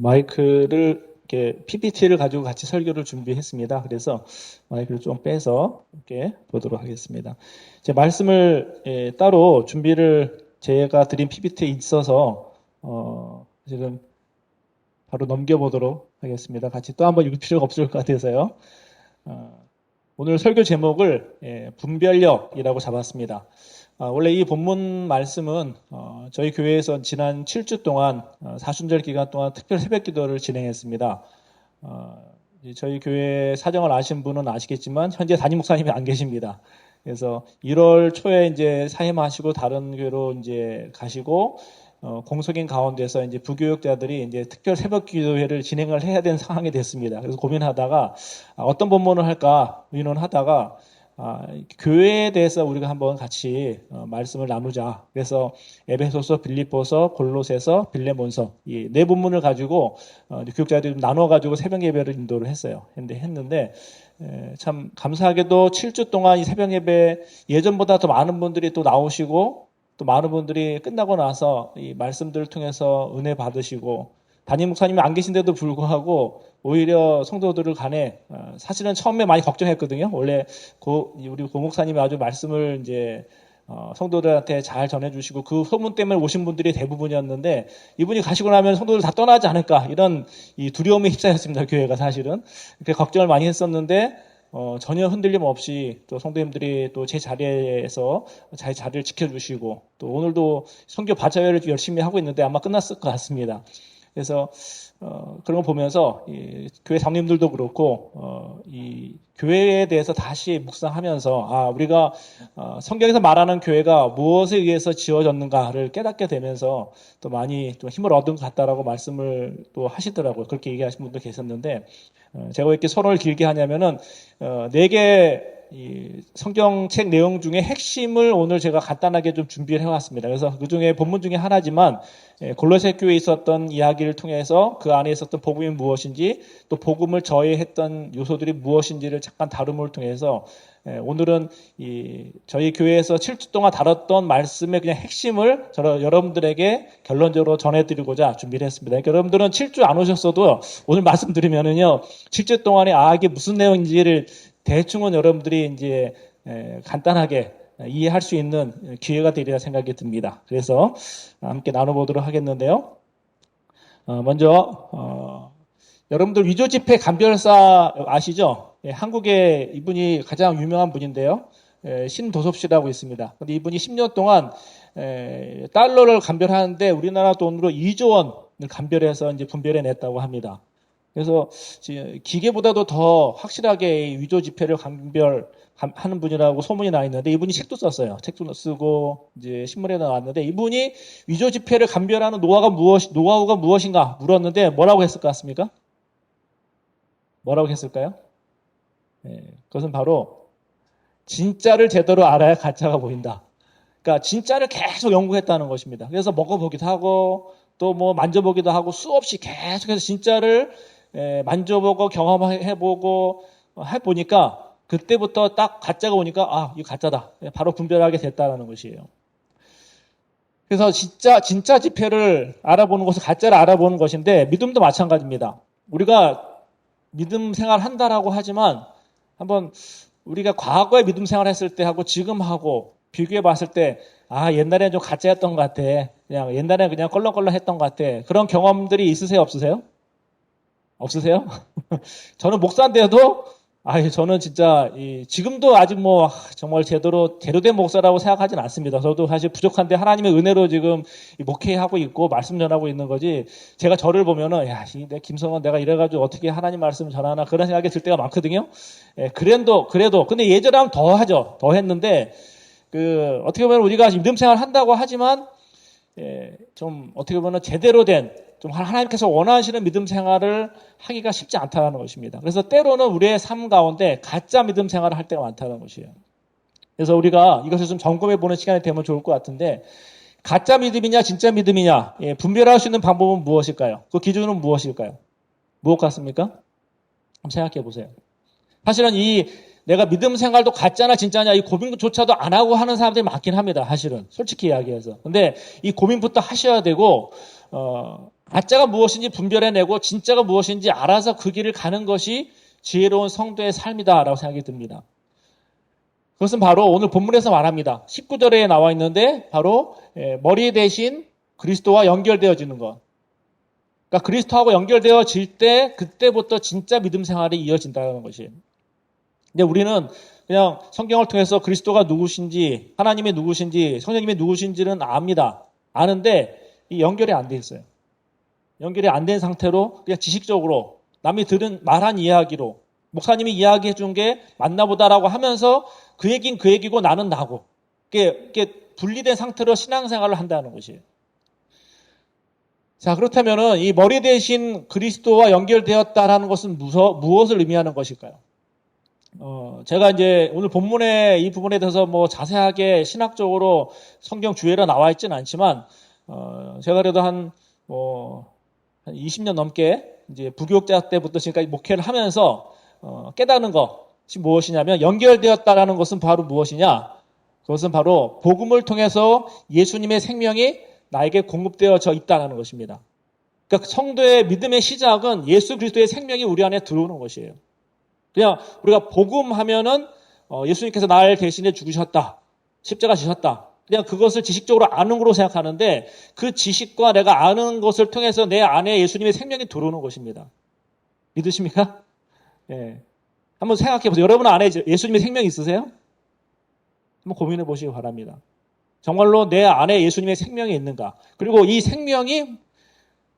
마이크를 이렇게 PPT를 가지고 같이 설교를 준비했습니다. 그래서 마이크를 좀 빼서 이렇게 보도록 하겠습니다. 제 말씀을 따로 준비를 제가 드린 PPT에 있어서 지금 바로 넘겨보도록 하겠습니다. 같이 또 한번 읽을 필요가 없을 것 같아서요. 오늘 설교 제목을 분별력이라고 잡았습니다. 원래 이 본문 말씀은 저희 교회에서 지난 7주 동안 사순절 기간 동안 특별 새벽 기도를 진행했습니다. 저희 교회 사정을 아신 분은 아시겠지만 현재 담임 목사님이 안 계십니다. 그래서 1월 초에 이제 사임하시고 다른 교회로 이제 가시고 공석인 가운데서 이제 부교육자들이 이제 특별 새벽 기도회를 진행을 해야 되는 상황이 됐습니다. 그래서 고민하다가 어떤 본문을 할까 의논하다가 교회에 대해서 우리가 한번 같이 말씀을 나누자. 그래서 에베소서, 빌립보서, 골로새서, 빌레몬서 이 네 본문을 가지고 교육자들이 나눠 가지고 새벽 예배를 인도를 했어요. 했는데 참 감사하게도 7주 동안 이 새벽 예배 예전보다 더 많은 분들이 또 나오시고 또 많은 분들이 끝나고 나서 이 말씀들을 통해서 은혜 받으시고 담임 목사님이 안 계신데도 불구하고 오히려 성도들을 간에 사실은 처음에 많이 걱정했거든요. 원래 우리 고 목사님이 아주 말씀을 이제 성도들한테 잘 전해주시고 그 소문 때문에 오신 분들이 대부분이었는데 이분이 가시고 나면 성도들 다 떠나지 않을까 이런 이 두려움에 휩싸였습니다. 교회가 사실은 그렇게 걱정을 많이 했었는데 전혀 흔들림 없이 또 성도님들이 또 제 자리에서 제 자리를 지켜주시고 또 오늘도 선교 바자회를 열심히 하고 있는데 아마 끝났을 것 같습니다. 그래서 그런 거 보면서 이 교회 장님들도 그렇고 이 교회에 대해서 다시 묵상하면서 우리가 성경에서 말하는 교회가 무엇에 의해서 지어졌는가를 깨닫게 되면서 또 많이 또 힘을 얻은 것 같다라고 말씀을 또 하시더라고요. 그렇게 얘기하신 분도 계셨는데 제가 왜 이렇게 서론을 길게 하냐면은 4개 이 성경책 내용 중에 핵심을 오늘 제가 간단하게 좀 준비를 해왔습니다. 그래서 그 중에 본문 중에 하나지만 골로새 교회에 있었던 이야기를 통해서 그 안에 있었던 복음이 무엇인지 또 복음을 저해했던 요소들이 무엇인지를 잠깐 다룸을 통해서 오늘은 저희 교회에서 7주 동안 다뤘던 말씀의 그냥 핵심을 여러분들에게 결론적으로 전해드리고자 준비를 했습니다. 그러니까 여러분들은 7주 안 오셨어도 오늘 말씀 드리면은요 7주 동안에 이게 무슨 내용인지를 대충은 여러분들이 이제 간단하게 이해할 수 있는 기회가 되리라 생각이 듭니다. 그래서 함께 나눠보도록 하겠는데요. 먼저 여러분들 위조지폐 감별사 아시죠? 한국에 이분이 가장 유명한 분인데요. 신도섭 씨라고 있습니다. 근데 이분이 10년 동안 달러를 감별하는데 우리나라 돈으로 2조 원을 감별해서 이제 분별해 냈다고 합니다. 그래서 기계보다도 더 확실하게 위조 지폐를 감별하는 분이라고 소문이 나 있는데 이분이 책도 썼어요. 책도 쓰고 이제 신문에 나왔는데 이분이 위조 지폐를 감별하는 노하우가 무엇인가 물었는데 뭐라고 했을 것 같습니까? 뭐라고 했을까요? 그것은 바로 진짜를 제대로 알아야 가짜가 보인다. 그러니까 진짜를 계속 연구했다는 것입니다. 그래서 먹어보기도 하고 또 뭐 만져보기도 하고 수없이 계속해서 진짜를 만져보고 경험해보고 해보니까 그때부터 딱 가짜가 오니까 이거 가짜다. 바로 분별하게 됐다는 것이에요. 그래서 진짜 지폐를 알아보는 것은 가짜를 알아보는 것인데 믿음도 마찬가지입니다. 우리가 믿음 생활 한다라고 하지만 한번 우리가 과거에 믿음 생활 했을 때 하고 지금 하고 비교해 봤을 때 옛날에는 좀 가짜였던 것 같아. 그냥 옛날에는 그냥 껄렁껄렁 했던 것 같아. 그런 경험들이 있으세요? 없으세요? 없으세요? 저는 목사인데도 저는 진짜 지금도 아직 뭐 정말 제대로 된 목사라고 생각하진 않습니다. 저도 사실 부족한데 하나님의 은혜로 지금 목회하고 있고 말씀 전하고 있는 거지. 제가 저를 보면은 내 김성원 내가 이래가지고 어떻게 하나님 말씀을 전하나 그런 생각이 들 때가 많거든요. 그래도 근데 예전에 하면 더 하죠. 더 했는데 어떻게 보면 우리가 믿음 생활 한다고 하지만 좀 어떻게 보면 제대로 된 좀 하나님께서 원하시는 믿음 생활을 하기가 쉽지 않다는 것입니다. 그래서 때로는 우리의 삶 가운데 가짜 믿음 생활을 할 때가 많다는 것이에요. 그래서 우리가 이것을 좀 점검해 보는 시간이 되면 좋을 것 같은데 가짜 믿음이냐 진짜 믿음이냐 분별할 수 있는 방법은 무엇일까요? 그 기준은 무엇일까요? 무엇 같습니까? 한번 생각해 보세요. 사실은 내가 믿음 생활도 가짜나 진짜냐 이 고민조차도 안 하고 하는 사람들이 많긴 합니다. 사실은 솔직히 이야기해서. 근데 이 고민부터 하셔야 되고 가짜가 무엇인지 분별해내고 진짜가 무엇인지 알아서 그 길을 가는 것이 지혜로운 성도의 삶이다라고 생각이 듭니다. 그것은 바로 오늘 본문에서 말합니다. 19절에 나와 있는데 바로 머리 대신 그리스도와 연결되어지는 것. 그러니까 그리스도하고 연결되어질 때 그때부터 진짜 믿음 생활이 이어진다는 것이에요. 근데 우리는 그냥 성경을 통해서 그리스도가 누구신지, 하나님이 누구신지, 성령님이 누구신지는 압니다. 아는데 이 연결이 안 돼 있어요. 연결이 안 된 상태로 그냥 지식적으로 남이 들은 말한 이야기로 목사님이 이야기해 준 게 맞나 보다라고 하면서 그 얘기는 그 얘기고 나는 나고 이게 분리된 상태로 신앙생활을 한다는 것이에요. 자, 그렇다면은 이 머리 대신 그리스도와 연결되었다라는 것은 무엇을 의미하는 것일까요? 제가 이제 오늘 본문의 이 부분에 대해서 뭐 자세하게 신학적으로 성경 주해로 나와 있지는 않지만, 제가 그래도 한 20년 넘게 이제 부교육자 때부터 지금까지 목회를 하면서, 깨닫는 것이 무엇이냐면, 연결되었다라는 것은 바로 무엇이냐? 그것은 바로 복음을 통해서 예수님의 생명이 나에게 공급되어져 있다는 것입니다. 그러니까 성도의 믿음의 시작은 예수 그리스도의 생명이 우리 안에 들어오는 것이에요. 그냥 우리가 복음하면은 예수님께서 나를 대신해 죽으셨다. 십자가 지셨다. 그냥 그것을 지식적으로 아는 거로 생각하는데 그 지식과 내가 아는 것을 통해서 내 안에 예수님의 생명이 들어오는 것입니다. 믿으십니까? 예. 한번 생각해 보세요. 여러분 안에 예수님의 생명이 있으세요? 한번 고민해 보시기 바랍니다. 정말로 내 안에 예수님의 생명이 있는가? 그리고 이 생명이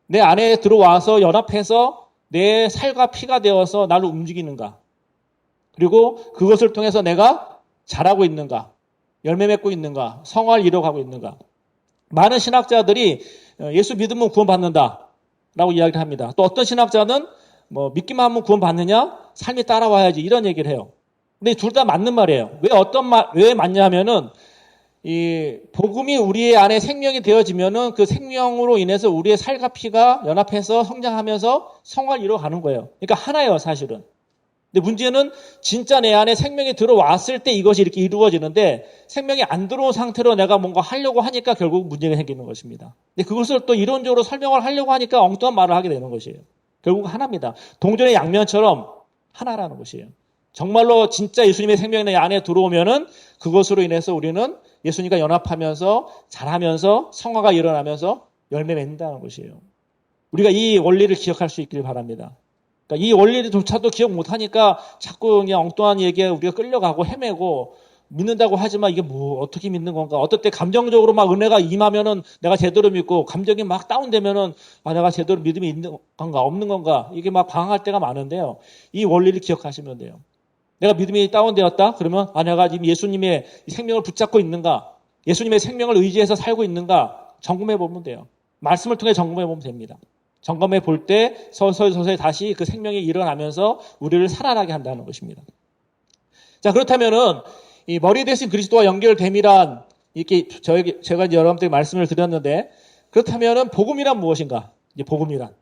내 안에 들어와서 연합해서 내 살과 피가 되어서 나를 움직이는가? 그리고 그것을 통해서 내가 자라고 있는가? 열매 맺고 있는가? 성화를 이뤄가고 있는가? 많은 신학자들이 예수 믿으면 구원받는다 라고 이야기를 합니다. 또 어떤 신학자는 믿기만 하면 구원받느냐? 삶이 따라와야지 이런 얘기를 해요. 근데 둘 다 맞는 말이에요. 왜 맞냐면은 이 복음이 우리의 안에 생명이 되어지면은 그 생명으로 인해서 우리의 살과 피가 연합해서 성장하면서 성화를 이뤄가는 거예요. 그러니까 하나예요, 사실은. 근데 문제는 진짜 내 안에 생명이 들어왔을 때 이것이 이렇게 이루어지는데 생명이 안 들어온 상태로 내가 뭔가 하려고 하니까 결국 문제가 생기는 것입니다. 근데 그것을 또 이론적으로 설명을 하려고 하니까 엉뚱한 말을 하게 되는 것이에요. 결국 하나입니다. 동전의 양면처럼 하나라는 것이에요. 정말로 진짜 예수님의 생명이 내 안에 들어오면은 그것으로 인해서 우리는 예수님과 연합하면서 자라면서 성화가 일어나면서 열매 맺는다는 것이에요. 우리가 이 원리를 기억할 수 있길 바랍니다. 그러니까 이 원리조차도 기억 못하니까 자꾸 그냥 엉뚱한 얘기에 우리가 끌려가고 헤매고 믿는다고 하지만 이게 어떻게 믿는 건가? 어떨 때 감정적으로 막 은혜가 임하면은 내가 제대로 믿고 감정이 막 다운되면은 내가 제대로 믿음이 있는 건가 없는 건가? 이게 막 방황할 때가 많은데요. 이 원리를 기억하시면 돼요. 내가 믿음이 다운되었다? 그러면 내가 지금 예수님의 생명을 붙잡고 있는가? 예수님의 생명을 의지해서 살고 있는가? 점검해 보면 돼요. 말씀을 통해 점검해 보면 됩니다. 점검해 볼 때 서서히 다시 그 생명이 일어나면서 우리를 살아나게 한다는 것입니다. 자, 그렇다면은 이 머리 대신 그리스도와 연결됨이란 이렇게 제가 이제 여러분들에게 말씀을 드렸는데 그렇다면은 복음이란 무엇인가? 이제 복음이란.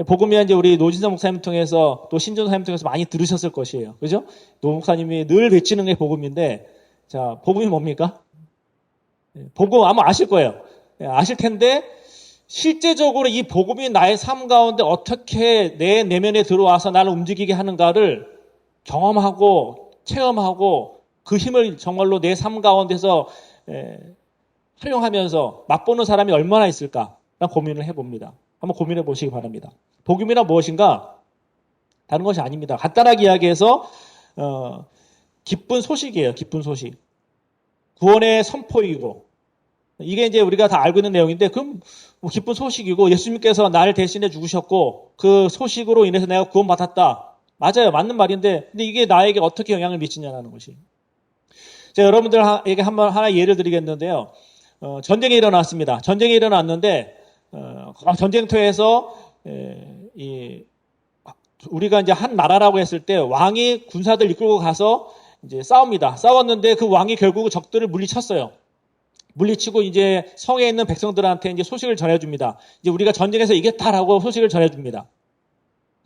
복음이란 이제 우리 노진성 목사님 통해서 또 신전 목사님 통해서 많이 들으셨을 것이에요. 그죠? 노 목사님이 늘 외치는 게 복음인데 자, 복음이 뭡니까? 복음 아마 아실 거예요. 아실 텐데 실제적으로 이 복음이 나의 삶 가운데 어떻게 내 내면에 들어와서 나를 움직이게 하는가를 경험하고 체험하고 그 힘을 정말로 내 삶 가운데서 활용하면서 맛보는 사람이 얼마나 있을까? 고민을 해봅니다. 한번 고민해 보시기 바랍니다. 복음이란 무엇인가? 다른 것이 아닙니다. 간단하게 이야기해서 기쁜 소식이에요. 기쁜 소식. 구원의 선포이고 이게 이제 우리가 다 알고 있는 내용인데 그럼 기쁜 소식이고 예수님께서 나를 대신해 죽으셨고 그 소식으로 인해서 내가 구원받았다. 맞아요. 맞는 말인데 근데 이게 나에게 어떻게 영향을 미치냐는 것이. 제가 여러분들에게 하나 예를 드리겠는데요. 전쟁이 일어났습니다. 전쟁이 일어났는데 전쟁터에서 우리가 이제 한 나라라고 했을 때 왕이 군사들 이끌고 가서 이제 싸웁니다. 싸웠는데 그 왕이 결국 적들을 물리쳤어요. 물리치고 이제 성에 있는 백성들한테 이제 소식을 전해줍니다. 이제 우리가 전쟁에서 이겼다라고 소식을 전해줍니다.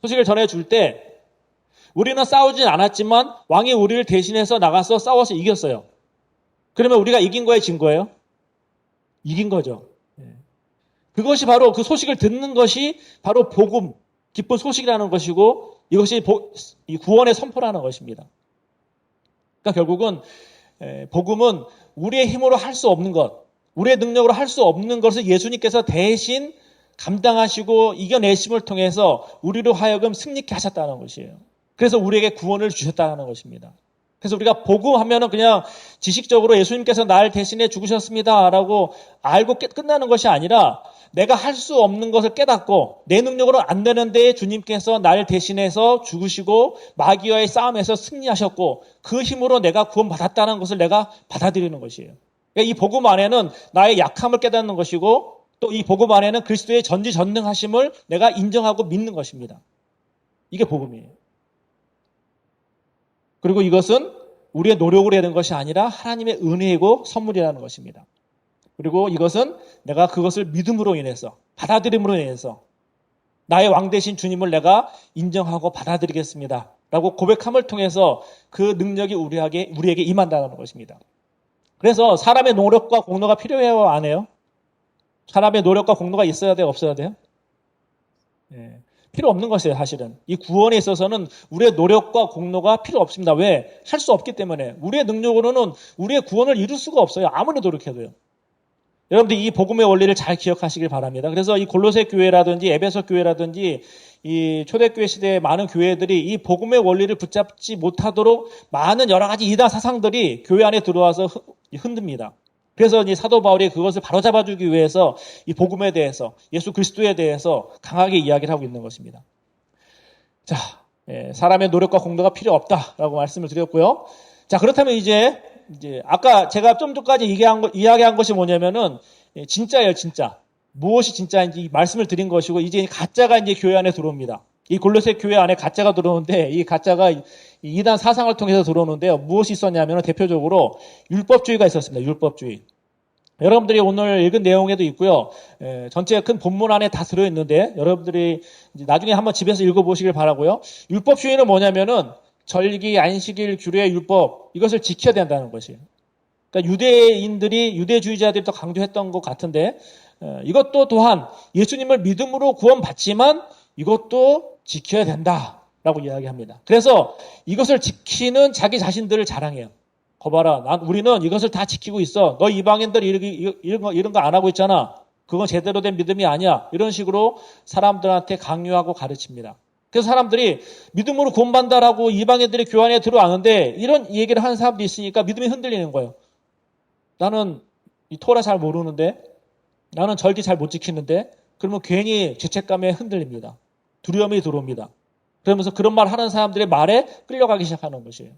소식을 전해줄 때 우리는 싸우진 않았지만 왕이 우리를 대신해서 나가서 싸워서 이겼어요. 그러면 우리가 이긴 거예요, 진 거예요? 이긴 거죠. 그것이 바로 그 소식을 듣는 것이 바로 복음, 기쁜 소식이라는 것이고 이것이 이 구원의 선포라는 것입니다. 그러니까 결국은 복음은 우리의 힘으로 할 수 없는 것, 우리의 능력으로 할 수 없는 것을 예수님께서 대신 감당하시고 이겨내심을 통해서 우리로 하여금 승리케 하셨다는 것이에요. 그래서 우리에게 구원을 주셨다는 것입니다. 그래서 우리가 복음하면은 그냥 지식적으로 예수님께서 날 대신해 죽으셨습니다라고 알고 끝나는 것이 아니라 내가 할 수 없는 것을 깨닫고 내 능력으로 안 되는데 주님께서 날 대신해서 죽으시고 마귀와의 싸움에서 승리하셨고 그 힘으로 내가 구원받았다는 것을 내가 받아들이는 것이에요. 그러니까 이 복음 안에는 나의 약함을 깨닫는 것이고 또 이 복음 안에는 그리스도의 전지전능하심을 내가 인정하고 믿는 것입니다. 이게 복음이에요. 그리고 이것은 우리의 노력으로 되는 것이 아니라 하나님의 은혜이고 선물이라는 것입니다. 그리고 이것은 내가 그것을 믿음으로 인해서 받아들임으로 인해서 나의 왕 되신 주님을 내가 인정하고 받아들이겠습니다. 라고 고백함을 통해서 그 능력이 우리에게 임한다는 것입니다. 그래서 사람의 노력과 공로가 필요해요, 안 해요? 사람의 노력과 공로가 있어야 돼요, 없어야 돼요? 예, 필요 없는 것이에요, 사실은. 이 구원에 있어서는 우리의 노력과 공로가 필요 없습니다. 왜? 할 수 없기 때문에. 우리의 능력으로는 우리의 구원을 이룰 수가 없어요. 아무리 노력해도요. 여러분들 이 복음의 원리를 잘 기억하시길 바랍니다. 그래서 이 골로새 교회라든지 에베소 교회라든지 이 초대교회 시대의 많은 교회들이 이 복음의 원리를 붙잡지 못하도록 많은 여러 가지 이단 사상들이 교회 안에 들어와서 흔듭니다. 그래서 이 사도 바울이 그것을 바로잡아주기 위해서 이 복음에 대해서 예수 그리스도에 대해서 강하게 이야기를 하고 있는 것입니다. 자, 사람의 노력과 공로가 필요 없다라고 말씀을 드렸고요. 자, 그렇다면 이제 아까 제가 좀 전까지 이야기한 것이 뭐냐면은 진짜예요, 진짜. 무엇이 진짜인지 말씀을 드린 것이고 이제 가짜가 이제 교회 안에 들어옵니다. 이 골로새 교회 안에 가짜가 들어오는데 이 가짜가 이단 사상을 통해서 들어오는데요. 무엇이 있었냐면 대표적으로 율법주의가 있었습니다. 율법주의. 여러분들이 오늘 읽은 내용에도 있고요. 전체 큰 본문 안에 다 들어있는데 여러분들이 이제 나중에 한번 집에서 읽어보시길 바라고요. 율법주의는 뭐냐면은 절기, 안식일, 규례, 율법 이것을 지켜야 된다는 것이에요. 그러니까 유대주의자들이 더 강조했던 것 같은데 이것도 또한 예수님을 믿음으로 구원받지만 이것도 지켜야 된다라고 이야기합니다. 그래서 이것을 지키는 자기 자신들을 자랑해요. 거봐라, 우리는 이것을 다 지키고 있어. 너 이방인들 이런 거 안 하고 있잖아. 그건 제대로 된 믿음이 아니야. 이런 식으로 사람들한테 강요하고 가르칩니다. 그래서 사람들이 믿음으로 구원받는다라고 이방인들이 교회 안에 들어왔는데 이런 얘기를 하는 사람도 있으니까 믿음이 흔들리는 거예요. 나는 이 토라 잘 모르는데 나는 절기 잘 못 지키는데 그러면 괜히 죄책감에 흔들립니다. 두려움이 들어옵니다. 그러면서 그런 말 하는 사람들의 말에 끌려가기 시작하는 것이에요.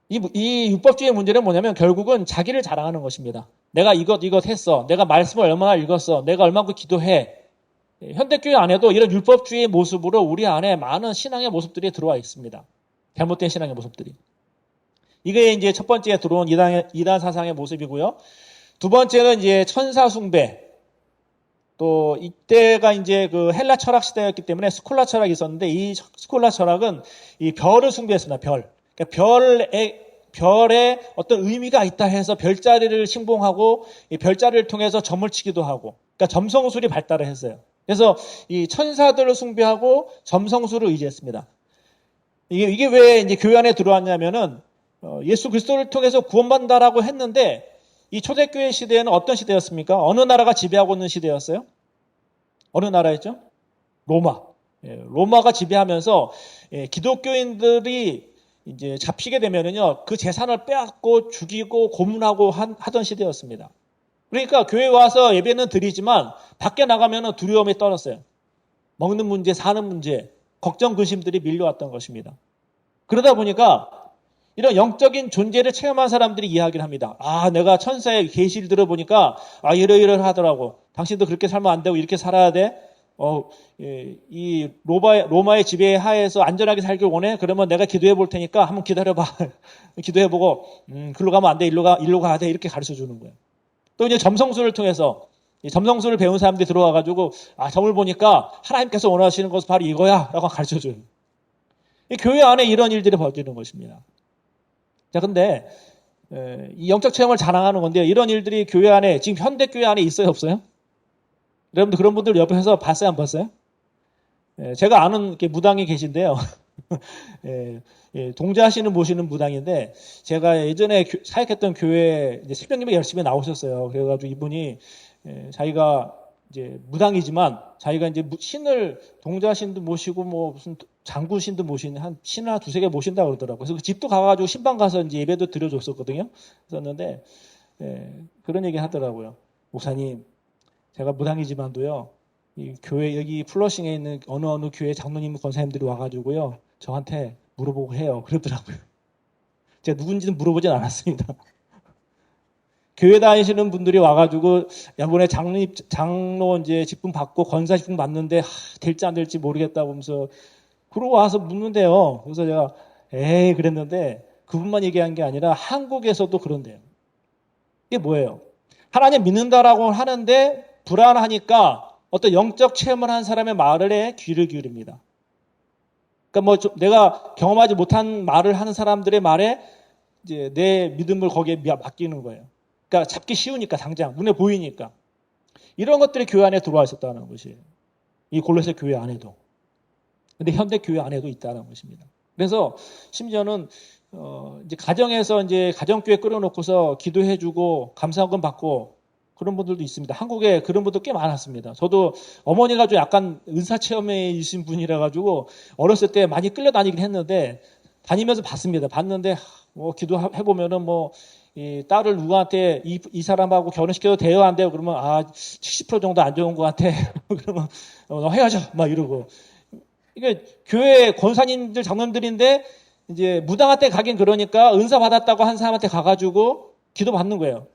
이 율법주의의 문제는 뭐냐면 결국은 자기를 자랑하는 것입니다. 내가 이것 했어. 내가 말씀을 얼마나 읽었어. 내가 얼마큼 기도해. 현대교회 안에도 이런 율법주의의 모습으로 우리 안에 많은 신앙의 모습들이 들어와 있습니다. 잘못된 신앙의 모습들이. 이게 이제 첫 번째 들어온 이단 사상의 모습이고요. 두 번째는 이제 천사 숭배. 또 이때가 이제 그 헬라 철학 시대였기 때문에 스콜라 철학이 있었는데 이 스콜라 철학은 이 별을 숭배했습니다. 별. 그러니까 별에 어떤 의미가 있다 해서 별자리를 신봉하고 이 별자리를 통해서 점을 치기도 하고. 그러니까 점성술이 발달을 했어요. 그래서 이 천사들을 숭배하고 점성술을 의지했습니다. 이게 왜 이제 교회 안에 들어왔냐면은 예수 그리스도를 통해서 구원받는다라고 했는데 이 초대교회 시대에는 어떤 시대였습니까? 어느 나라가 지배하고 있는 시대였어요? 어느 나라였죠? 로마. 로마가 지배하면서 기독교인들이 이제 잡히게 되면은요 그 재산을 빼앗고 죽이고 고문하고 하던 시대였습니다. 그러니까 교회 와서 예배는 드리지만 밖에 나가면은 두려움이 떨었어요. 먹는 문제, 사는 문제, 걱정, 근심들이 밀려왔던 것입니다. 그러다 보니까 이런 영적인 존재를 체험한 사람들이 이야기를 합니다. 아, 내가 천사의 계시를 들어보니까 이러이러하더라고. 당신도 그렇게 살면 안 되고 이렇게 살아야 돼. 이 로마의 지배 하에서 안전하게 살길 원해? 그러면 내가 기도해 볼 테니까 한번 기다려봐. 기도해보고 글로 가면 안 돼. 일로 가야 돼. 이렇게 가르쳐 주는 거예요. 또 이제 점성술을 통해서 이 점성술을 배운 사람들이 들어와가지고 점을 보니까 하나님께서 원하시는 것은 바로 이거야 라고 가르쳐 줘요. 이 교회 안에 이런 일들이 벌어지는 것입니다. 자, 근데 이 영적 체험을 자랑하는 건데 이런 일들이 교회 안에 지금 현대 교회 안에 있어요, 없어요? 여러분들 그런 분들 옆에서 봤어요, 안 봤어요? 예, 제가 아는 이렇게 무당이 계신데요. 예, 예, 동자하시는 모시는 무당인데 제가 예전에 사역했던 교회 이제 새벽님이 열심히 나오셨어요. 그래가지고 이분이 자기가 이제 무당이지만 자기가 이제 신을 동자신도 모시고 뭐 무슨 장구신도 모시는 한 신 하나 두세 개 모신다 그러더라고요. 그래서 그 집도 가가지고 신방 가서 이제 예배도 드려줬었거든요. 그랬는데 그런 얘기 하더라고요. 목사님, 제가 무당이지만도요. 이 교회 여기 플러싱에 있는 어느 교회 장로님 권사님들이 와가지고요 저한테 물어보고 해요. 그러더라고요. 제가 누군지는 물어보진 않았습니다. 교회 다니시는 분들이 와가지고 이번에 장로 이제 직분 받고 권사 직분 받는데 될지 안 될지 모르겠다고 하면서 그러고 와서 묻는데요. 그래서 제가 에이 그랬는데 그분만 얘기한 게 아니라 한국에서도 그런데요. 이게 뭐예요? 하나님 믿는다라고 하는데 불안하니까 어떤 영적 체험을 한 사람의 말에 귀를 기울입니다. 그러니까 뭐 내가 경험하지 못한 말을 하는 사람들의 말에 이제 내 믿음을 거기에 맡기는 거예요. 그러니까 잡기 쉬우니까 당장 눈에 보이니까 이런 것들이 교회 안에 들어와 있었다는 것이에요. 이 골로새 교회 안에도. 근데 현대 교회 안에도 있다는 것입니다. 그래서 심지어는 이제 가정에서 이제 가정교회 끌어놓고서 기도해주고 감사헌금 받고 그런 분들도 있습니다. 한국에 그런 분들 꽤 많았습니다. 저도 어머니가 좀 약간 은사체험에 있으신 분이라 가지고 어렸을 때 많이 끌려다니긴 했는데 다니면서 봤습니다. 봤는데 뭐 기도해보면은 뭐 이 딸을 누구한테 이 사람하고 결혼시켜도 돼요 안 돼요? 그러면 70% 정도 안 좋은 것 같아. 그러면 너 헤어져 막 이러고 이게 교회 권사님들 장로님들인데 이제 무당한테 가긴 그러니까 은사 받았다고 한 사람한테 가가지고 기도 받는 거예요.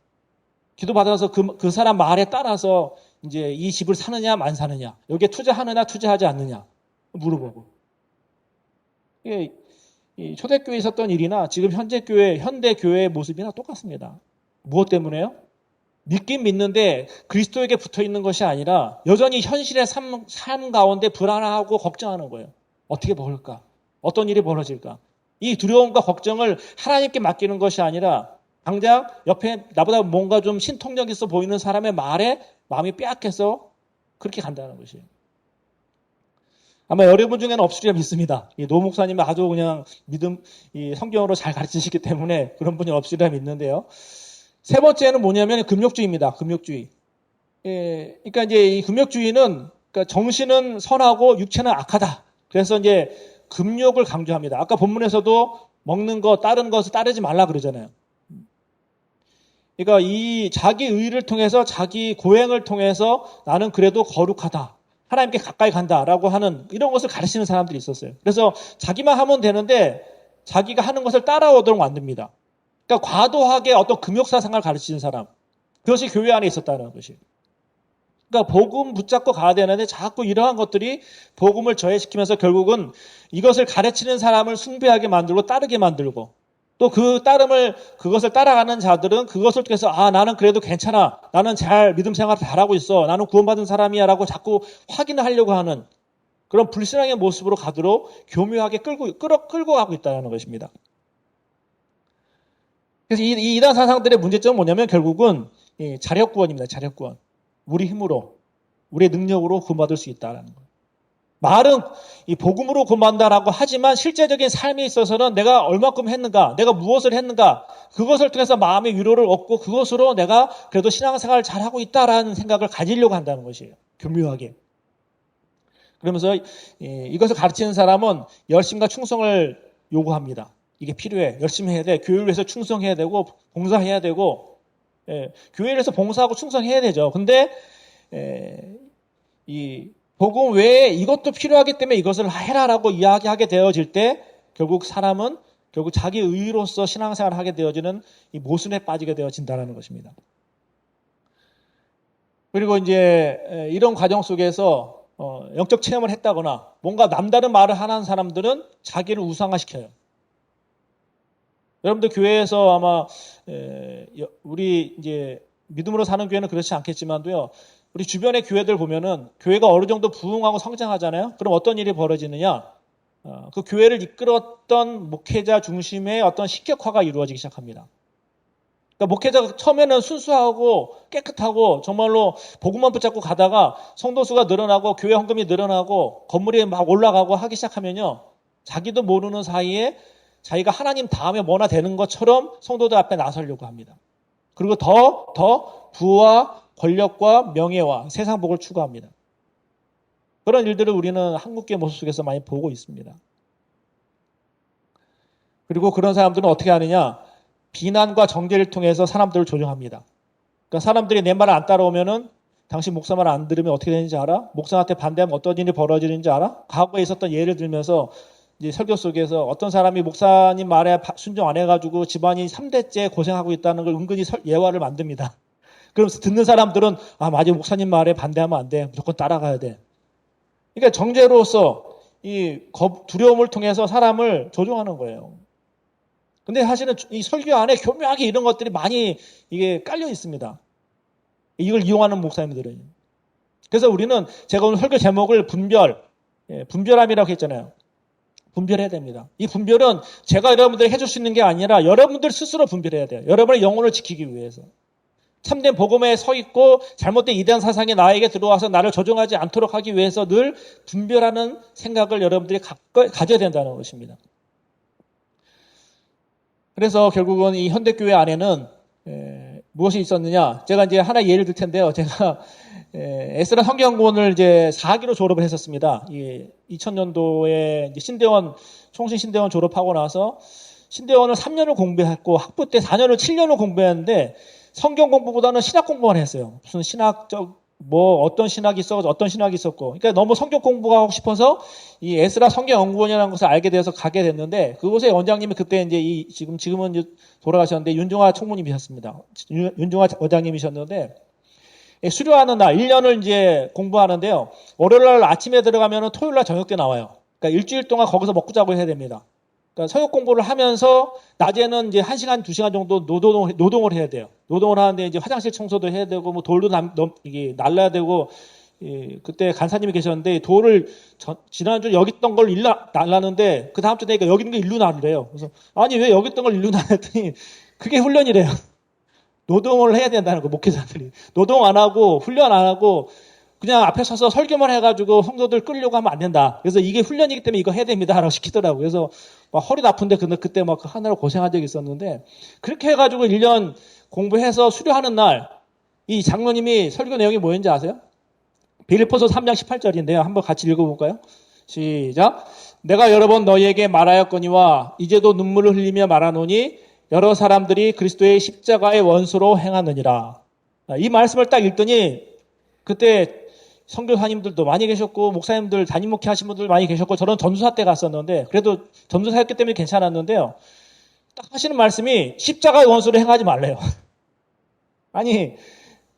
기도 받아서 그 사람 말에 따라서 이제 이 집을 사느냐 안 사느냐 여기에 투자하느냐 투자하지 않느냐 물어보고 이게 초대교회에 있었던 일이나 지금 현대 교회의 모습이나 똑같습니다. 무엇 때문에요? 믿긴 믿는데 그리스도에게 붙어 있는 것이 아니라 여전히 현실의 삶 가운데 불안하고 걱정하는 거예요. 어떻게 벌을까? 어떤 일이 벌어질까? 이 두려움과 걱정을 하나님께 맡기는 것이 아니라 당장 옆에 나보다 뭔가 좀 신통력 있어 보이는 사람의 말에 마음이 빼앗겨서 그렇게 간다는 것이에요. 아마 여러분 중에는 없으리라 믿습니다. 노 목사님이 아주 그냥 이 성경으로 잘 가르치시기 때문에 그런 분이 없으리라 믿는데요. 세 번째는 뭐냐면 금욕주의입니다. 금욕주의. 그러니까 이제 이 금욕주의는 그러니까 정신은 선하고 육체는 악하다. 그래서 이제 금욕을 강조합니다. 아까 본문에서도 먹는 거, 다른 것을 따르지 말라 그러잖아요. 그러니까 이 자기 의를 통해서 자기 고행을 통해서 나는 그래도 거룩하다. 하나님께 가까이 간다라고 하는 이런 것을 가르치는 사람들이 있었어요. 그래서 자기만 하면 되는데 자기가 하는 것을 따라오도록 만듭니다. 그러니까 과도하게 어떤 금욕사상을 가르치는 사람. 그것이 교회 안에 있었다는 것이에요. 그러니까 복음 붙잡고 가야 되는데 자꾸 이러한 것들이 복음을 저해시키면서 결국은 이것을 가르치는 사람을 숭배하게 만들고 따르게 만들고 또 그것을 따라가는 자들은 그것을 통해서 나는 그래도 괜찮아. 나는 잘 믿음 생활을 잘하고 있어. 나는 구원받은 사람이야 라고 자꾸 확인을 하려고 하는 그런 불신앙의 모습으로 가도록 교묘하게 끌고 가고 있다는 것입니다. 그래서 이 이단 사상들의 문제점은 뭐냐면 결국은 자력구원입니다. 자력구원. 우리 힘으로, 우리의 능력으로 구원받을 수 있다는 거예요. 말은 이 복음으로 구원받는다라고 하지만 실제적인 삶에 있어서는 내가 얼마큼 했는가, 내가 무엇을 했는가, 그것을 통해서 마음의 위로를 얻고 그것으로 내가 그래도 신앙생활을 잘하고 있다라는 생각을 가지려고 한다는 것이에요. 교묘하게. 그러면서 이것을 가르치는 사람은 열심과 충성을 요구합니다. 이게 필요해. 열심히 해야 돼. 교회를 위해서 충성해야 되고 봉사해야 되고 교회를 위해서 봉사하고 충성해야 되죠. 근데 이 복음 외에 이것도 필요하기 때문에 이것을 해라라고 이야기하게 되어질 때 결국 사람은 결국 자기 의로서 신앙생활을 하게 되어지는 이 모순에 빠지게 되어진다는 것입니다. 그리고 이제 이런 과정 속에서 영적 체험을 했다거나 뭔가 남다른 말을 하는 사람들은 자기를 우상화시켜요. 여러분들 교회에서 아마 우리 이제 믿음으로 사는 교회는 그렇지 않겠지만도요. 우리 주변의 교회들 보면은 교회가 어느 정도 부흥하고 성장하잖아요. 그럼 어떤 일이 벌어지느냐? 그 교회를 이끌었던 목회자 중심의 어떤 신격화가 이루어지기 시작합니다. 그러니까 목회자가 처음에는 순수하고 깨끗하고 정말로 복음만 붙잡고 가다가 성도수가 늘어나고 교회 헌금이 늘어나고 건물이 막 올라가고 하기 시작하면요. 자기도 모르는 사이에 자기가 하나님 다음에 뭐나 되는 것처럼 성도들 앞에 나서려고 합니다. 그리고 더 부와 권력과 명예와 세상 복을 추구합니다. 그런 일들을 우리는 한국교회 모습 속에서 많이 보고 있습니다. 그리고 그런 사람들은 어떻게 하느냐? 비난과 정죄를 통해서 사람들을 조종합니다. 그러니까 사람들이 내 말을 안 따라오면은 당신 목사 말 안 들으면 어떻게 되는지 알아? 목사한테 반대하면 어떤 일이 벌어지는지 알아? 과거에 있었던 예를 들면서 이제 설교 속에서 어떤 사람이 목사님 말에 순종 안 해가지고 집안이 3대째 고생하고 있다는 걸 은근히 예화를 만듭니다. 그러면서 듣는 사람들은 맞아, 목사님 말에 반대하면 안 돼. 무조건 따라가야 돼. 그러니까 정죄로서 이 두려움을 통해서 사람을 조종하는 거예요. 근데 사실은 이 설교 안에 교묘하게 이런 것들이 많이 이게 깔려 있습니다. 이걸 이용하는 목사님들은. 그래서 우리는 제가 오늘 설교 제목을 분별함이라고 했잖아요. 분별해야 됩니다. 이 분별은 제가 여러분들에게 해줄 수 있는 게 아니라 여러분들 스스로 분별해야 돼요. 여러분의 영혼을 지키기 위해서. 참된 복음에 서 있고 잘못된 이단 사상이 나에게 들어와서 나를 조종하지 않도록 하기 위해서 늘 분별하는 생각을 여러분들이 가져야 된다는 것입니다. 그래서 결국은 이 현대교회 안에는 무엇이 있었느냐? 제가 이제 하나 예를 들 텐데요. 제가 에스라 성경연구원을 이제 4기로 졸업을 했었습니다. 2000년도에 이제 총신 신대원 졸업하고 나서 신대원을 3년을 공부했고 학부 때 7년을 공부했는데 성경 공부보다는 신학 공부만 했어요. 무슨 어떤 신학이 있었고. 그러니까 너무 성경 공부가 하고 싶어서 이 에스라 성경연구원이라는 것을 알게 돼서 가게 됐는데 그곳의 원장님이 그때 이제 지금은 이제 돌아가셨는데 윤종화 총무님이셨습니다. 윤종화 원장님이셨는데 수료하는 날 1년을 이제 공부하는데요. 월요일 날 아침에 들어가면 토요일 날 저녁 때 나와요. 그러니까 일주일 동안 거기서 먹고 자고 해야 됩니다. 그러니까 성역 공부를 하면서 낮에는 이제 1시간, 2시간 정도 노동을 해야 돼요. 노동을 하는데 이제 화장실 청소도 해야 되고 뭐 돌도 이게 날라야 되고 그때 간사님이 계셨는데 돌을 지난주 여기 있던 걸 날랐는데 그 다음 주 되니까 여기 있는 게 일로 날래요. 그래서 아니 왜 여기 있던 걸 일로 날렸더니 그게 훈련이래요. 노동을 해야 된다는 거, 목회자들이. 노동 안 하고, 훈련 안 하고, 그냥 앞에 서서 설교만 해가지고 성도들 끌려고 하면 안 된다. 그래서 이게 훈련이기 때문에 이거 해야 됩니다. 라고 시키더라고요. 그래서 막 허리도 아픈데 그때 막 하나로 고생한 적이 있었는데, 그렇게 해가지고 1년 공부해서 수료하는 날, 이 장로님이 설교 내용이 뭐였는지 아세요? 빌립보서 3장 18절인데요. 한번 같이 읽어볼까요? 시작. 내가 여러 번 너희에게 말하였거니와 이제도 눈물을 흘리며 말하노니 여러 사람들이 그리스도의 십자가의 원수로 행하느니라. 이 말씀을 딱 읽더니 그때 선교사님들도 많이 계셨고 목사님들 담임 목회 하신 분들 많이 계셨고 저는 전도사 때 갔었는데 그래도 전도사였기 때문에 괜찮았는데요. 딱 하시는 말씀이 십자가의 원수로 행하지 말래요. 아니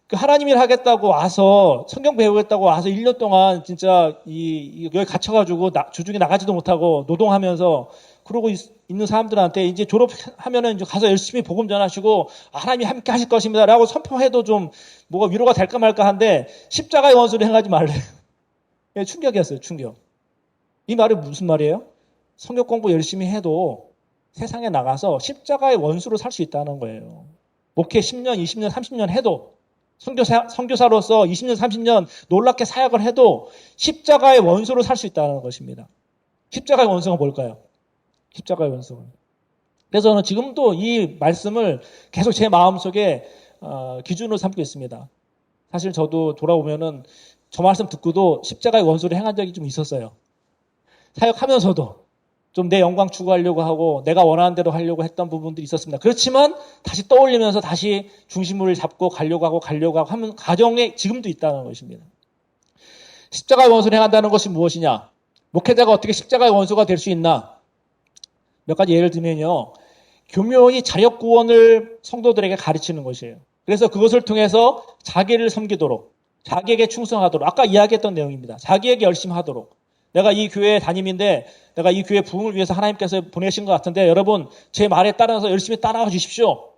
그 하나님 일 하겠다고 와서 성경 배우겠다고 와서 1년 동안 진짜 여기 갇혀가지고 주중에 나가지도 못하고 노동하면서 그러고 있는 사람들한테 이제 졸업하면은 이제 가서 열심히 복음 전하시고 하나님이 함께 하실 것입니다라고 선포해도 좀 뭐가 위로가 될까 말까 한데 십자가의 원수를 행하지 말래. 충격이었어요, 충격. 이 말이 무슨 말이에요? 성경 공부 열심히 해도 세상에 나가서 십자가의 원수로 살 수 있다는 거예요. 목회 10년, 20년, 30년 해도 선교사로서 20년, 30년 놀랍게 사역을 해도 십자가의 원수로 살 수 있다는 것입니다. 십자가의 원수가 뭘까요? 십자가의 원수가. 그래서 저는 지금도 이 말씀을 계속 제 마음속에 기준으로 삼고 있습니다. 사실 저도 돌아보면은 저 말씀 듣고도 십자가의 원수를 행한 적이 좀 있었어요. 사역하면서도 좀 내 영광 추구하려고 하고 내가 원하는 대로 하려고 했던 부분들이 있었습니다. 그렇지만 다시 떠올리면서 다시 중심을 잡고 가려고 하고 하는 과정에 지금도 있다는 것입니다. 십자가의 원수를 행한다는 것이 무엇이냐? 목회자가 어떻게 십자가의 원수가 될 수 있나? 몇 가지 예를 들면요. 교묘히 자력 구원을 성도들에게 가르치는 것이에요. 그래서 그것을 통해서 자기를 섬기도록, 자기에게 충성하도록, 아까 이야기했던 내용입니다. 자기에게 열심히 하도록. 내가 이 교회 담임인데 내가 이 교회 부흥을 위해서 하나님께서 보내신 것 같은데 여러분 제 말에 따라서 열심히 따라와 주십시오.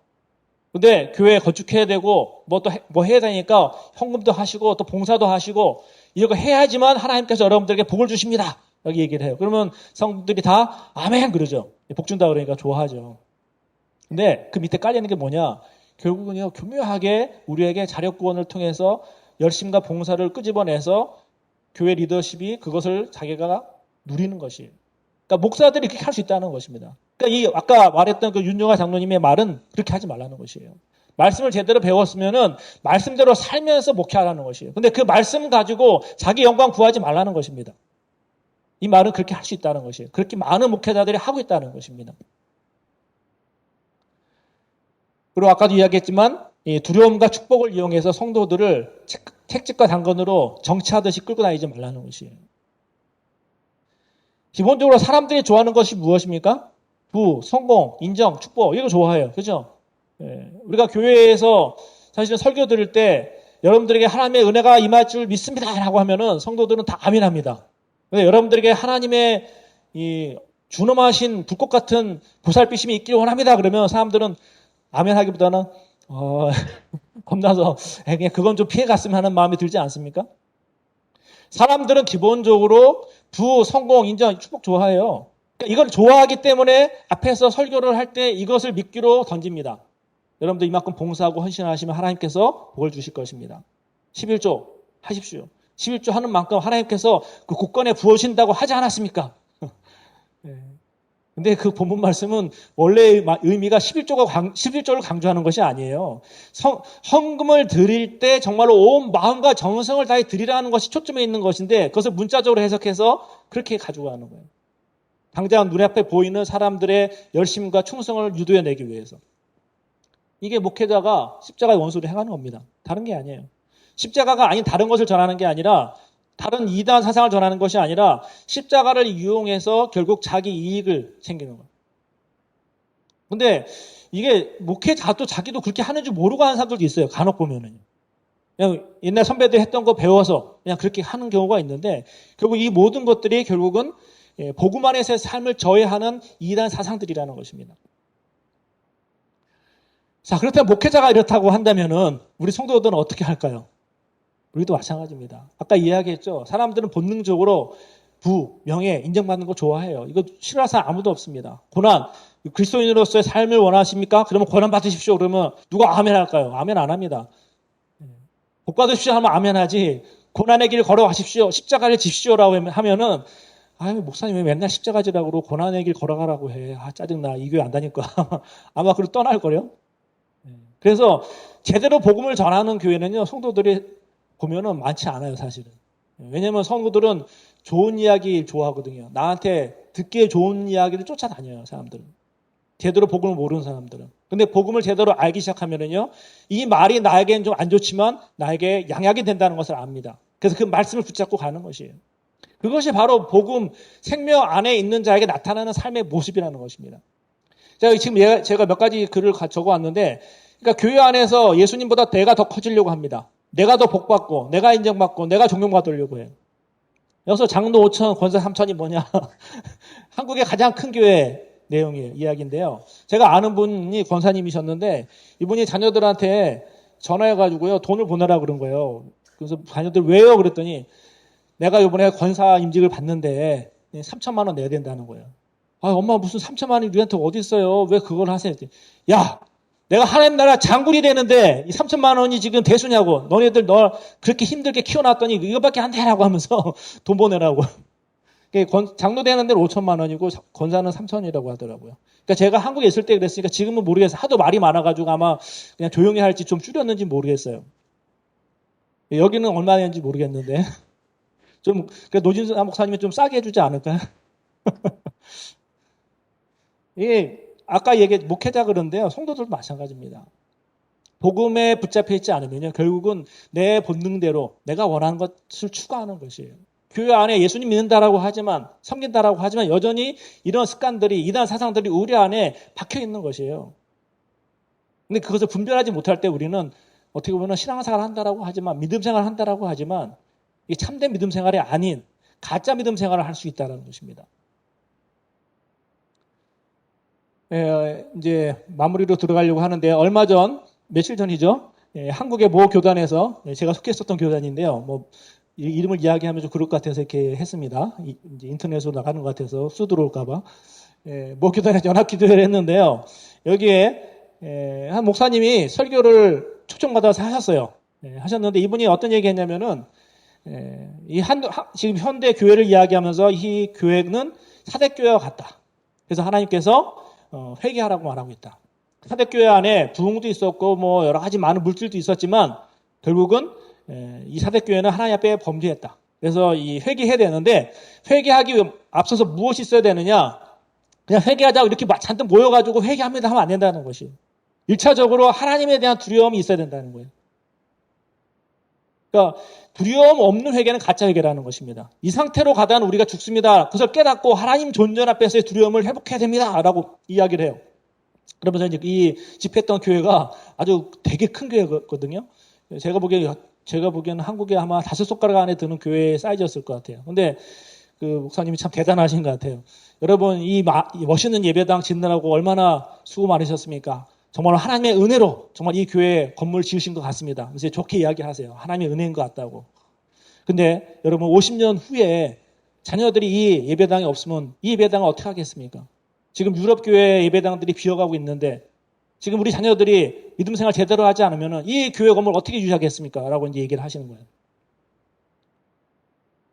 근데 교회에 건축해야 되고 뭐 해야 되니까 헌금도 하시고 또 봉사도 하시고 이거 해야지만 하나님께서 여러분들에게 복을 주십니다. 여기 얘기를 해요. 그러면 성도들이 다 아멘 그러죠. 복 준다 그러니까 좋아하죠. 근데 그 밑에 깔려 있는 게 뭐냐? 결국은요, 교묘하게 우리에게 자력구원을 통해서 열심과 봉사를 끄집어내서 교회 리더십이 그것을 자기가 누리는 것이에요. 그러니까 목사들이 그렇게 할 수 있다는 것입니다. 그러니까 이 아까 말했던 그 윤용아 장로님의 말은 그렇게 하지 말라는 것이에요. 말씀을 제대로 배웠으면은 말씀대로 살면서 목회하라는 것이에요. 근데 그 말씀 가지고 자기 영광 구하지 말라는 것입니다. 이 말은 그렇게 할 수 있다는 것이에요. 그렇게 많은 목회자들이 하고 있다는 것입니다. 그리고 아까도 이야기했지만 이 두려움과 축복을 이용해서 성도들을 택직과 당근으로 정치하듯이 끌고 다니지 말라는 것이에요. 기본적으로 사람들이 좋아하는 것이 무엇입니까? 부, 성공, 인정, 축복 이거 좋아해요. 그죠? 우리가 교회에서 사실은 설교 들을 때 여러분들에게 하나님의 은혜가 임할 줄 믿습니다 라고 하면은 성도들은 다 아멘합니다. 근데 여러분들에게 하나님의 이 준엄하신 불꽃 같은 보살피심이 있기를 원합니다. 그러면 사람들은 아멘하기보다는 겁나서 그냥 그건 좀 피해갔으면 하는 마음이 들지 않습니까? 사람들은 기본적으로 부, 성공, 인정, 축복 좋아해요. 그러니까 이걸 좋아하기 때문에 앞에서 설교를 할 때 이것을 믿기로 던집니다. 여러분들 이만큼 봉사하고 헌신하시면 하나님께서 복을 주실 것입니다. 11조 하십시오. 11조 하는 만큼 하나님께서 그 국권에 부으신다고 하지 않았습니까? 근데 그 본문 말씀은 원래의 의미가 11조를 강조하는 것이 아니에요. 헌금을 드릴 때 정말로 온 마음과 정성을 다해 드리라는 것이 초점에 있는 것인데 그것을 문자적으로 해석해서 그렇게 가지고 가는 거예요. 당장 눈앞에 보이는 사람들의 열심과 충성을 유도해내기 위해서. 이게 목회자가 십자가의 원수를 행하는 겁니다. 다른 게 아니에요. 십자가가 아닌 다른 것을 전하는 게 아니라 다른 이단 사상을 전하는 것이 아니라 십자가를 이용해서 결국 자기 이익을 챙기는 거예요. 근데 이게 목회자도 자기도 그렇게 하는 줄 모르고 하는 사람들도 있어요. 간혹 보면은. 그냥 옛날 선배들 했던 거 배워서 그냥 그렇게 하는 경우가 있는데 결국 이 모든 것들이 결국은 복음 안에서의 삶을 저해하는 이단 사상들이라는 것입니다. 자, 그렇다면 목회자가 이렇다고 한다면은 우리 성도들은 어떻게 할까요? 우리도 마찬가지입니다. 아까 이야기했죠. 사람들은 본능적으로 부, 명예, 인정받는 거 좋아해요. 이거 싫어하는 사람 아무도 없습니다. 고난, 그리스도인으로서의 삶을 원하십니까? 그러면 고난 받으십시오. 그러면 누가 아멘 할까요? 아멘 안 합니다. 복 받으십시오 하면 아멘 하지. 고난의 길 걸어가십시오. 십자가를 집시오라고 하면은 아유, 목사님 왜 맨날 십자가 지라고 고난의 길 걸어가라고 해. 아, 짜증나. 이 교회 안 다니까. 아마 그걸 떠날 거래요. 그래서 제대로 복음을 전하는 교회는요, 성도들이 보면은 많지 않아요, 사실은. 왜냐면 성도들은 좋은 이야기 좋아하거든요. 나한테 듣기에 좋은 이야기를 쫓아다녀요, 사람들은. 제대로 복음을 모르는 사람들은. 근데 복음을 제대로 알기 시작하면은요, 이 말이 나에겐 좀 안 좋지만 나에게 양약이 된다는 것을 압니다. 그래서 그 말씀을 붙잡고 가는 것이에요. 그것이 바로 복음, 생명 안에 있는 자에게 나타나는 삶의 모습이라는 것입니다. 지금 제가 몇 가지 글을 적어 왔는데, 그러니까 교회 안에서 예수님보다 내가 더 커지려고 합니다. 내가 더 복받고, 내가 인정받고, 내가 존경받으려고 해요. 여기서 장로 5천, 권사 3천이 뭐냐. 한국의 가장 큰 교회 내용이에요. 이야기인데요. 제가 아는 분이 권사님이셨는데, 이분이 자녀들한테 전화해가지고요, 돈을 보내라 그런 거예요. 그래서 자녀들 왜요? 그랬더니, 내가 이번에 권사 임직을 받는데, 3천만 원 내야 된다는 거예요. 아, 엄마 무슨 3천만 원이 우리한테 어디 있어요? 왜 그걸 하세요? 야! 내가 하나님 나라 장군이 되는데 이 3천만 원이 지금 대수냐고. 너네들 너 그렇게 힘들게 키워놨더니 이거밖에 안 되라고 하면서 돈 보내라고. 장로 되는 데는 5천만 원이고 권사는 3천이라고 하더라고요. 그러니까 제가 한국에 있을 때 그랬으니까 지금은 모르겠어요. 하도 말이 많아가지고 아마 그냥 조용히 할지 좀 줄였는지 모르겠어요. 여기는 얼마인지 모르겠는데. 좀, 노진수 목사님이 좀 싸게 해주지 않을까요? 이게 아까 목회자 그런데요. 성도들도 마찬가지입니다. 복음에 붙잡혀 있지 않으면요. 결국은 내 본능대로 내가 원하는 것을 추구하는 것이에요. 교회 안에 예수님 믿는다라고 하지만, 섬긴다라고 하지만 여전히 이런 습관들이, 이단 사상들이 우리 안에 박혀 있는 것이에요. 근데 그것을 분별하지 못할 때 우리는 어떻게 보면 신앙생활을 한다라고 하지만, 믿음 생활을 한다라고 하지만, 이게 참된 믿음 생활이 아닌 가짜 믿음 생활을 할 수 있다는 것입니다. 이제 마무리로 들어가려고 하는데 며칠 전이죠. 한국의 모 교단에서 제가 속했었던 교단인데요. 이름을 이야기하면 좀 그럴 것 같아서 이렇게 했습니다. 이제 인터넷으로 나가는 것 같아서 수 들어올까봐. 모 교단에서 연합기도회를 했는데요. 여기에 한 목사님이 설교를 초청받아서 하셨어요. 하셨는데 이분이 어떤 얘기 했냐면은 지금 현대 교회를 이야기하면서 이 교회는 사대교회와 같다. 그래서 하나님께서 회개하라고 말하고 있다. 사대교회 안에 부흥도 있었고 뭐 여러 가지 많은 물질도 있었지만 결국은 이 사대교회는 하나님 앞에 범죄했다. 그래서 이 회개해야 되는데 회개하기 위해 앞서서 무엇이 있어야 되느냐? 그냥 회개하자고 이렇게 잔뜩 모여가지고 회개합니다 하면 안 된다는 것이. 1차적으로 하나님에 대한 두려움이 있어야 된다는 거예요. 그러니까 두려움 없는 회개는 가짜 회개라는 것입니다. 이 상태로 가다는 우리가 죽습니다. 그것을 깨닫고 하나님 존전 앞에서의 두려움을 회복해야 됩니다. 라고 이야기를 해요. 그러면서 이제 이 집회했던 교회가 아주 되게 큰 교회거든요. 제가 보기에는 한국에 아마 5손가락 안에 드는 교회 사이즈였을 것 같아요. 근데 그 목사님이 참 대단하신 것 같아요. 여러분, 이 멋있는 예배당 짓느라고 얼마나 수고 많으셨습니까? 정말 하나님의 은혜로 정말 이 교회 건물 지으신 것 같습니다. 그래서 좋게 이야기하세요. 하나님의 은혜인 것 같다고. 근데 여러분 50년 후에 자녀들이 이 예배당이 없으면 이 예배당을 어떻게 하겠습니까? 지금 유럽교회 예배당들이 비어가고 있는데 지금 우리 자녀들이 믿음 생활 제대로 하지 않으면 이 교회 건물 어떻게 유지하겠습니까? 라고 이제 얘기를 하시는 거예요.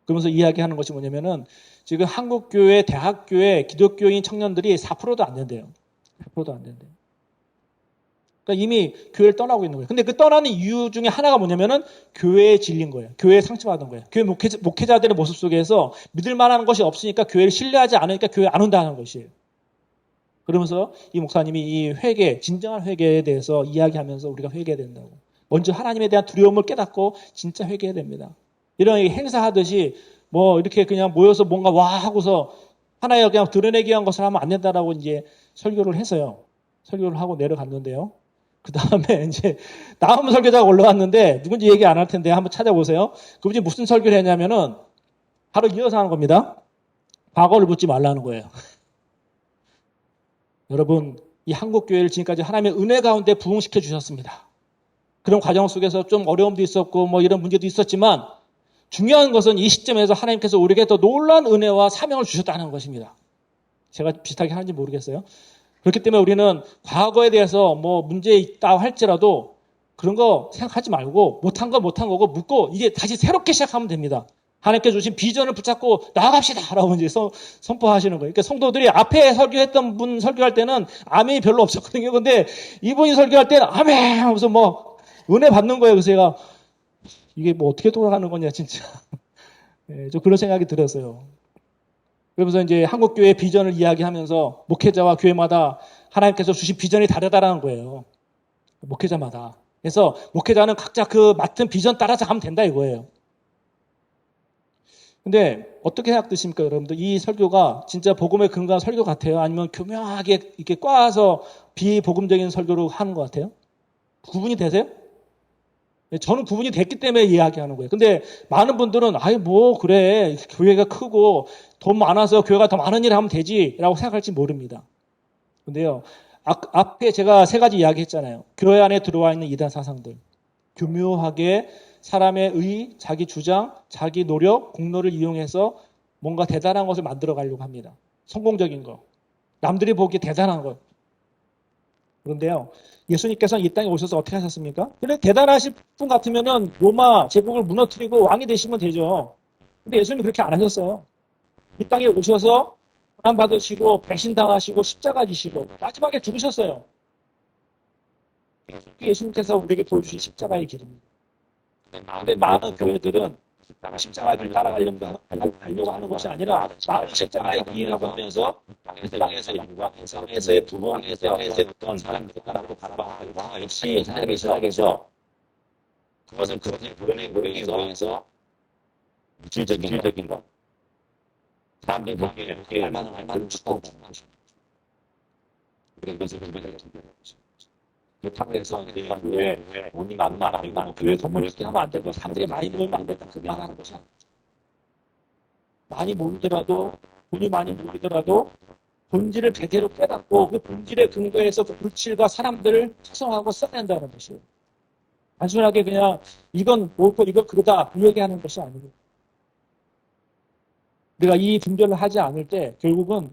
그러면서 이야기하는 것이 뭐냐면은 지금 한국교회, 대학교회, 기독교인 청년들이 4%도 안 된대요. 4%도 안 된대요. 그러니까 이미 교회를 떠나고 있는 거예요. 근데 그 떠나는 이유 중에 하나가 뭐냐면은 교회에 질린 거예요. 교회에 상처받은 거예요. 교회 목회자들의 모습 속에서 믿을 만한 것이 없으니까 교회를 신뢰하지 않으니까 교회 안 온다는 것이에요. 그러면서 이 목사님이 이 회개, 진정한 회개에 대해서 이야기하면서 우리가 회개해야 된다고. 먼저 하나님에 대한 두려움을 깨닫고 진짜 회개해야 됩니다. 이런 행사하듯이 뭐 이렇게 그냥 모여서 뭔가 와 하고서 하나의 그냥 드러내기 위한 것을 하면 안 된다라고 이제 설교를 했어요. 설교를 하고 내려갔는데요. 그 다음에 이제 다음 설교자가 올라왔는데 누군지 얘기 안 할 텐데 한번 찾아보세요. 그분이 무슨 설교를 했냐면은 바로 이어서 하는 겁니다. 과거를 묻지 말라는 거예요. 여러분, 이 한국교회를 지금까지 하나님의 은혜 가운데 부흥시켜 주셨습니다. 그런 과정 속에서 좀 어려움도 있었고 뭐 이런 문제도 있었지만 중요한 것은 이 시점에서 하나님께서 우리에게 더 놀라운 은혜와 사명을 주셨다는 것입니다. 제가 비슷하게 하는지 모르겠어요. 그렇기 때문에 우리는 과거에 대해서 뭐 문제 있다 할지라도 그런 거 생각하지 말고 못한 거고 묻고 이제 다시 새롭게 시작하면 됩니다. 하나님께 주신 비전을 붙잡고 나아갑시다 라고 이제 선포하시는 거예요. 그러니까 성도들이 앞에 설교했던 분 설교할 때는 아멘이 별로 없었거든요. 근데 이분이 설교할 때는 아멘 하면서 뭐 은혜 받는 거예요. 그래서 제가 이게 뭐 어떻게 돌아가는 거냐 진짜. 네, 좀 그런 생각이 들었어요. 그러면서 이제 한국교회 비전을 이야기하면서 목회자와 교회마다 하나님께서 주신 비전이 다르다라는 거예요. 목회자마다. 그래서 목회자는 각자 그 맡은 비전 따라서 가면 된다 이거예요. 근데 어떻게 생각드십니까, 여러분들? 이 설교가 진짜 복음에 근거한 설교 같아요? 아니면 교묘하게 이렇게 꽈서 비복음적인 설교로 하는 것 같아요? 구분이 되세요? 저는 구분이 됐기 때문에 이야기하는 거예요. 근데 많은 분들은 아이 뭐 그래 교회가 크고 돈 많아서 교회가 더 많은 일을 하면 되지라고 생각할지 모릅니다. 근데요 앞에 제가 3가지 이야기했잖아요. 교회 안에 들어와 있는 이단 사상들 교묘하게 사람의 의, 자기 주장, 자기 노력, 공로를 이용해서 뭔가 대단한 것을 만들어 가려고 합니다. 성공적인 거, 남들이 보기에 대단한 것. 그런데요, 예수님께서는 이 땅에 오셔서 어떻게 하셨습니까? 그래, 대단하실 분 같으면은 로마 제국을 무너뜨리고 왕이 되시면 되죠. 근데 예수님은 그렇게 안 하셨어요. 이 땅에 오셔서 고난 받으시고 배신당하시고 십자가 지시고 마지막에 죽으셨어요. 예수님께서 우리에게 보여주신 십자가의 길입니다. 근데 많은 교회들은 십자가를 따라가려고 하는 것이 아니라 십자가의 길이라고 하면서 땅에서 영광에서 에서의 부흥에서의 어떤 사람들이 따라고 가라고 역시 하나님의 시작에서 그것은 그분의 모양에서 물질적인 것 사람들이 보기에 얼마나 축복을 받는 것입니다. 그래서 그분의 그렇다고 해서 교회 돈이 많나 아니고 교회 돈을 이렇게 하면 안 되고 사람들이 많이 모이면 안 된다. 그게 하는 것이 많이 모이더라도 돈이 많이 모이더라도 본질을 제대로 깨닫고 그 본질의 근거에서 그 물질과 사람들을 특성하고 써낸다는 것이에요. 단순하게 그냥 이건 옳고 이건 그러다 그 얘기하는 것이 아니고 우리가 이 분별을 하지 않을 때 결국은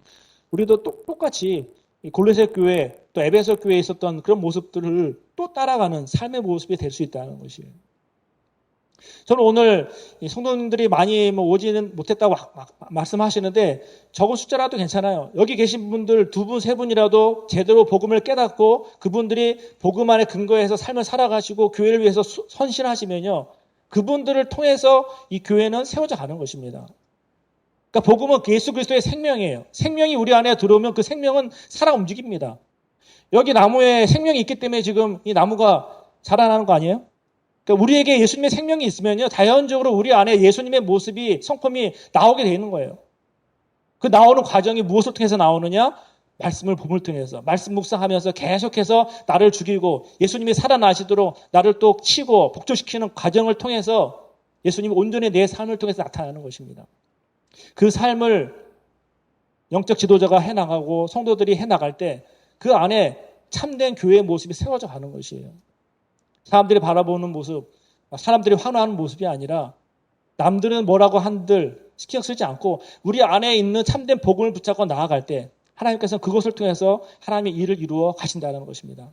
우리도 똑같이 이 골로새 교회 또 에베소 교회에 있었던 그런 모습들을 또 따라가는 삶의 모습이 될 수 있다는 것이에요. 저는 오늘 성도님들이 많이 오지는 못했다고 말씀하시는데 적은 숫자라도 괜찮아요. 여기 계신 분들 2분, 3분이라도 제대로 복음을 깨닫고 그분들이 복음 안에 근거해서 삶을 살아가시고 교회를 위해서 헌신하시면요. 그분들을 통해서 이 교회는 세워져 가는 것입니다. 그러니까 복음은 예수 그리스도의 생명이에요. 생명이 우리 안에 들어오면 그 생명은 살아 움직입니다. 여기 나무에 생명이 있기 때문에 지금 이 나무가 자라나는 거 아니에요? 그러니까 우리에게 예수님의 생명이 있으면요, 자연적으로 우리 안에 예수님의 모습이, 성품이 나오게 되는 거예요. 그 나오는 과정이 무엇을 통해서 나오느냐? 말씀을 봄을 통해서, 말씀 묵상하면서 계속해서 나를 죽이고 예수님이 살아나시도록 나를 또 치고 복종시키는 과정을 통해서 예수님이 온전히 내 삶을 통해서 나타나는 것입니다. 그 삶을 영적 지도자가 해나가고 성도들이 해나갈 때 그 안에 참된 교회의 모습이 세워져 가는 것이에요. 사람들이 바라보는 모습, 사람들이 환호하는 모습이 아니라 남들은 뭐라고 한들 신경 쓰지 않고 우리 안에 있는 참된 복음을 붙잡고 나아갈 때 하나님께서는 그것을 통해서 하나님의 일을 이루어 가신다는 것입니다.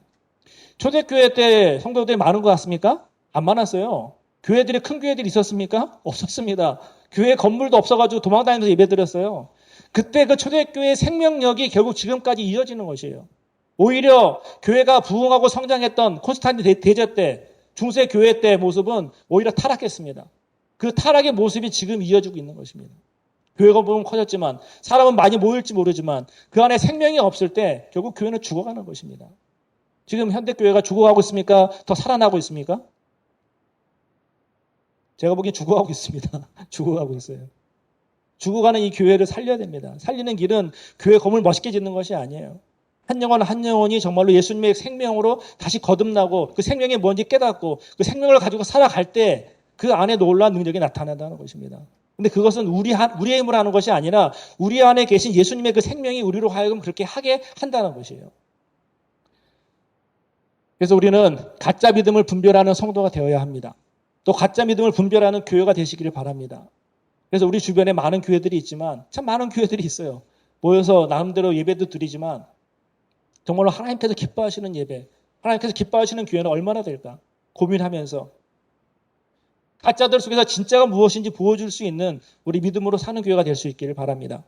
초대교회 때 성도들이 많은 것 같습니까? 안 많았어요. 교회들이 큰 교회들이 있었습니까? 없었습니다. 교회 건물도 없어가지고 도망다니면서 예배드렸어요. 그때 그 초대교회의 생명력이 결국 지금까지 이어지는 것이에요. 오히려 교회가 부흥하고 성장했던 콘스탄틴 대제 때, 중세 교회 때 모습은 오히려 타락했습니다. 그 타락의 모습이 지금 이어지고 있는 것입니다. 교회가 보면 커졌지만, 사람은 많이 모일지 모르지만, 그 안에 생명이 없을 때 결국 교회는 죽어가는 것입니다. 지금 현대교회가 죽어가고 있습니까? 더 살아나고 있습니까? 제가 보기엔 죽어가고 있습니다. 죽어가고 있어요. 죽어가는 이 교회를 살려야 됩니다. 살리는 길은 교회 건물 멋있게 짓는 것이 아니에요. 한 영혼 한 영혼이 정말로 예수님의 생명으로 다시 거듭나고 그 생명이 뭔지 깨닫고 그 생명을 가지고 살아갈 때 그 안에 놀라운 능력이 나타난다는 것입니다. 근데 그것은 우리의 힘으로 하는 것이 아니라 우리 안에 계신 예수님의 그 생명이 우리로 하여금 그렇게 하게 한다는 것이에요. 그래서 우리는 가짜 믿음을 분별하는 성도가 되어야 합니다. 또 가짜 믿음을 분별하는 교회가 되시기를 바랍니다. 그래서 우리 주변에 많은 교회들이 있지만 참 많은 교회들이 있어요. 모여서 나름대로 예배도 드리지만 정말로 하나님께서 기뻐하시는 예배, 하나님께서 기뻐하시는 교회는 얼마나 될까 고민하면서 가짜들 속에서 진짜가 무엇인지 보여줄 수 있는 우리 믿음으로 사는 교회가 될 수 있기를 바랍니다.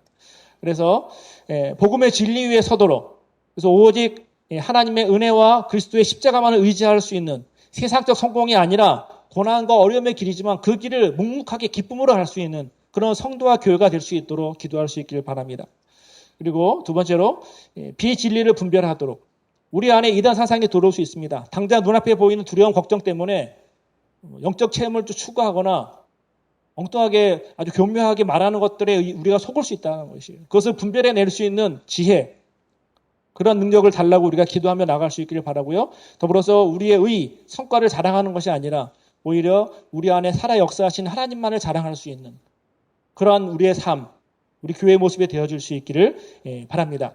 그래서 복음의 진리 위에 서도록, 그래서 오직 하나님의 은혜와 그리스도의 십자가만을 의지할 수 있는 세상적 성공이 아니라 고난과 어려움의 길이지만 그 길을 묵묵하게 기쁨으로 할 수 있는 그런 성도와 교회가 될 수 있도록 기도할 수 있기를 바랍니다. 그리고 두 번째로 비진리를 분별하도록, 우리 안에 이단 사상이 들어올 수 있습니다. 당장 눈앞에 보이는 두려움, 걱정 때문에 영적 체험을 추구하거나 엉뚱하게 아주 교묘하게 말하는 것들에 우리가 속을 수 있다는 것이에요. 그것을 분별해낼 수 있는 지혜, 그런 능력을 달라고 우리가 기도하며 나갈 수 있기를 바라고요. 더불어서 우리의 의, 성과를 자랑하는 것이 아니라 오히려 우리 안에 살아 역사하신 하나님만을 자랑할 수 있는 그러한 우리의 삶, 우리 교회의 모습이 되어줄 수 있기를 바랍니다.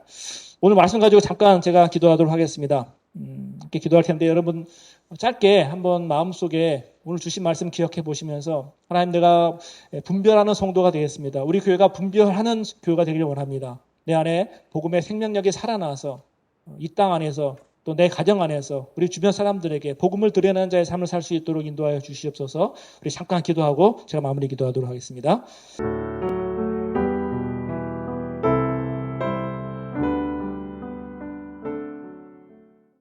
오늘 말씀 가지고 잠깐 제가 기도하도록 하겠습니다. 이렇게 기도할 텐데 여러분 짧게 한번 마음속에 오늘 주신 말씀 기억해 보시면서 하나님, 내가 분별하는 성도가 되겠습니다. 우리 교회가 분별하는 교회가 되기를 원합니다. 내 안에 복음의 생명력이 살아나서 이 땅 안에서 또 내 가정 안에서 우리 주변 사람들에게 복음을 드러내는 자의 삶을 살 수 있도록 인도하여 주시옵소서. 우리 잠깐 기도하고 제가 마무리 기도하도록 하겠습니다.